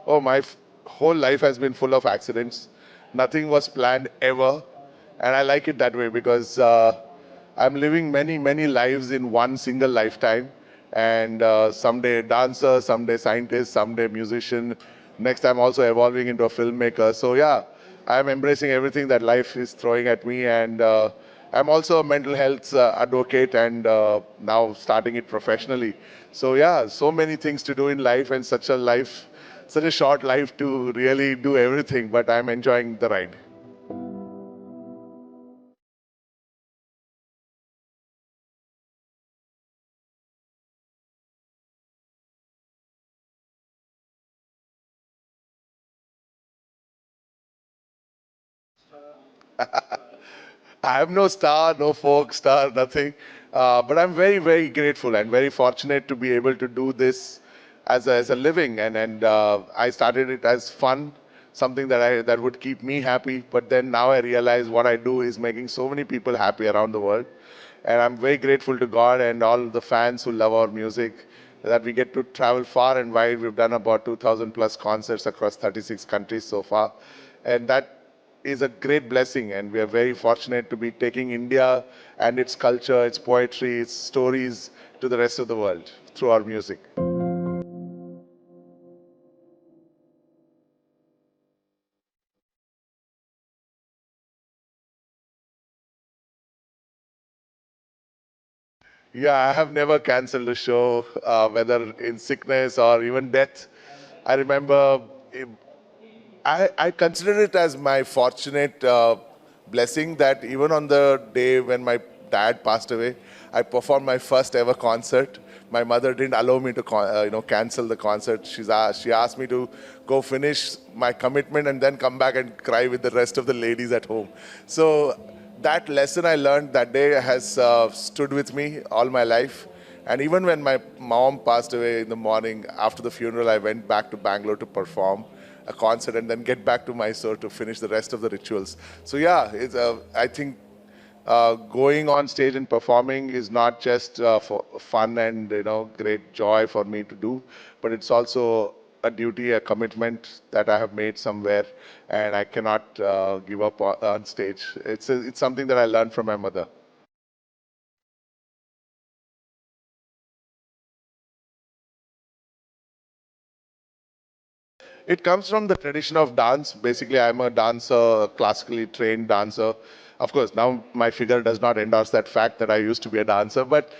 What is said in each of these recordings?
Oh, my whole life has been full of accidents. Nothing was planned ever. And I like it that way because I'm living many, many lives in one single lifetime. And someday dancer, someday scientist, someday musician. Next, I'm also evolving into a filmmaker. So, yeah, I'm embracing everything that life is throwing at me. And I'm also a mental health advocate and now starting it professionally. So, yeah, so many things to do in life and such a short life to really do everything. But I'm enjoying the ride. I have no star, no folk star, nothing. But I'm very, very grateful and very fortunate to be able to do this as a living. And I started it as fun, something that would keep me happy. But then now I realize what I do is making so many people happy around the world. And I'm very grateful to God and all the fans who love our music that we get to travel far and wide. We've done about 2,000 plus concerts across 36 countries so far. And that is a great blessing. And we are very fortunate to be taking India and its culture, its poetry, its stories to the rest of the world through our music. Yeah, I have never cancelled a show, whether in sickness or even death. I remember I consider it as my fortunate blessing that even on the day when my dad passed away, I performed my first ever concert. My mother didn't allow me to cancel the concert. She asked me to go finish my commitment and then come back and cry with the rest of the ladies at home. So that lesson I learned that day has stood with me all my life. And even when my mom passed away in the morning after the funeral, I went back to Bangalore to perform a concert and then get back to Mysore to finish the rest of the rituals. So yeah, I think going on stage and performing is not just for fun and great joy for me to do, but it's also a duty, a commitment that I have made somewhere, and I cannot give up on stage. It's something that I learned from my mother. It comes from the tradition of dance. Basically, I'm a dancer, a classically trained dancer. Of course, now my figure does not endorse that fact that I used to be a dancer, but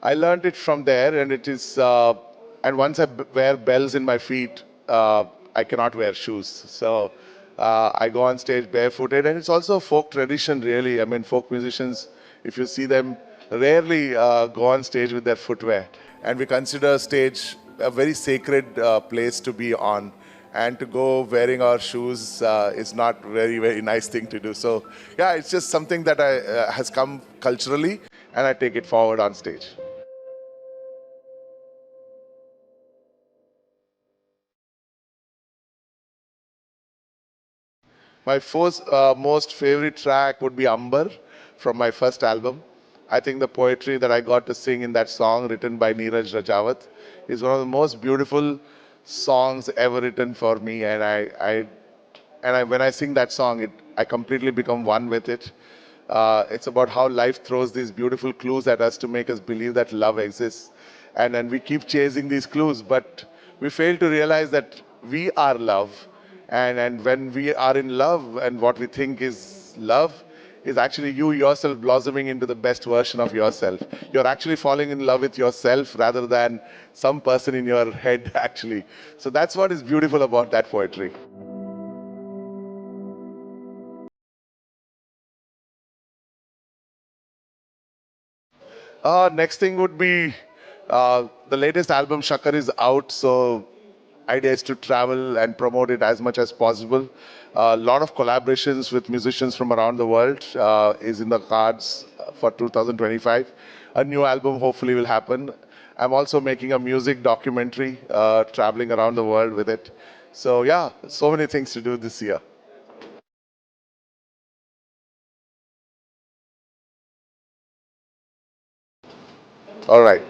I learned it from there, and it is. And once wear bells in my feet, I cannot wear shoes. So I go on stage barefooted, and it's also a folk tradition, really. I mean, folk musicians, if you see them, rarely go on stage with their footwear, and we consider stage a very sacred place to be on. And to go wearing our shoes is not very, very nice thing to do. So, yeah, it's just something that has come culturally, and I take it forward on stage. My first, most favorite track would be Amber from my first album. I think the poetry that I got to sing in that song, written by Neeraj Rajawat, is one of the most beautiful songs ever written for me. When I sing that song, I completely become one with it. It's about how life throws these beautiful clues at us to make us believe that love exists. And then we keep chasing these clues, but we fail to realize that we are love. And when we are in love, and what we think is love is actually you yourself blossoming into the best version of yourself. You're actually falling in love with yourself rather than some person in your head, actually. So that's what is beautiful about that poetry. Next thing would be the latest album Shakar is out, so idea is to travel and promote it as much as possible. A lot of collaborations with musicians from around the world is in the cards for 2025. A new album hopefully will happen. I'm also making a music documentary, traveling around the world with it. So yeah, so many things to do this year. All right.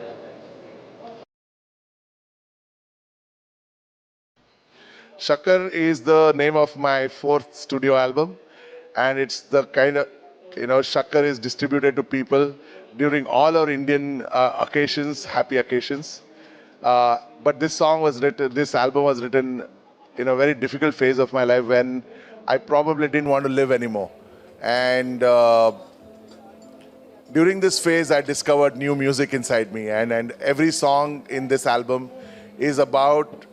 Shakar is the name of my fourth studio album, and it's the kind of, Shakar is distributed to people during all our Indian occasions, happy occasions. But this album was written in a very difficult phase of my life when I probably didn't want to live anymore. And during this phase, I discovered new music inside me, and every song in this album is about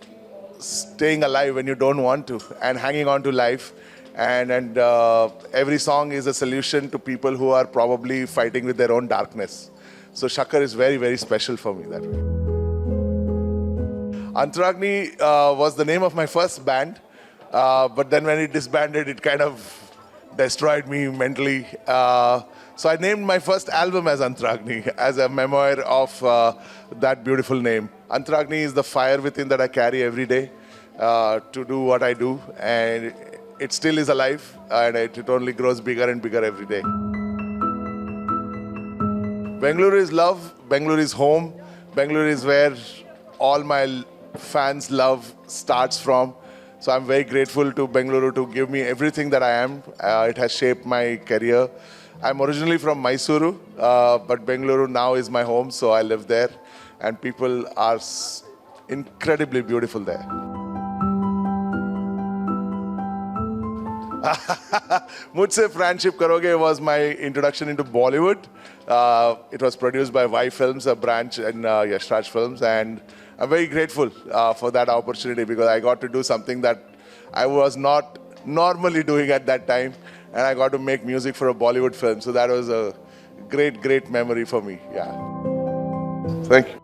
staying alive when you don't want to and hanging on to life. And every song is a solution to people who are probably fighting with their own darkness. So Shakar is very, very special for me that way. Antaragni was the name of my first band, but then when it disbanded, it kind of destroyed me mentally. So I named my first album as Antaragni, as a memoir of that beautiful name. Antaragni is the fire within that I carry every day to do what I do, and it still is alive, and it only grows bigger and bigger every day. Bengaluru is love, Bengaluru is home, Bengaluru is where all my fans' love starts from. So I'm very grateful to Bengaluru to give me everything that I am. It has shaped my career. I'm originally from Mysuru, but Bengaluru now is my home, so I live there. And people are incredibly beautiful there. Mujhse Friendship Karoge was my introduction into Bollywood. It was produced by Y Films, a branch in Yashraj Films, and I'm very grateful for that opportunity because I got to do something that I was not normally doing at that time, and I got to make music for a Bollywood film. So that was a great, great memory for me. Yeah. Thank you.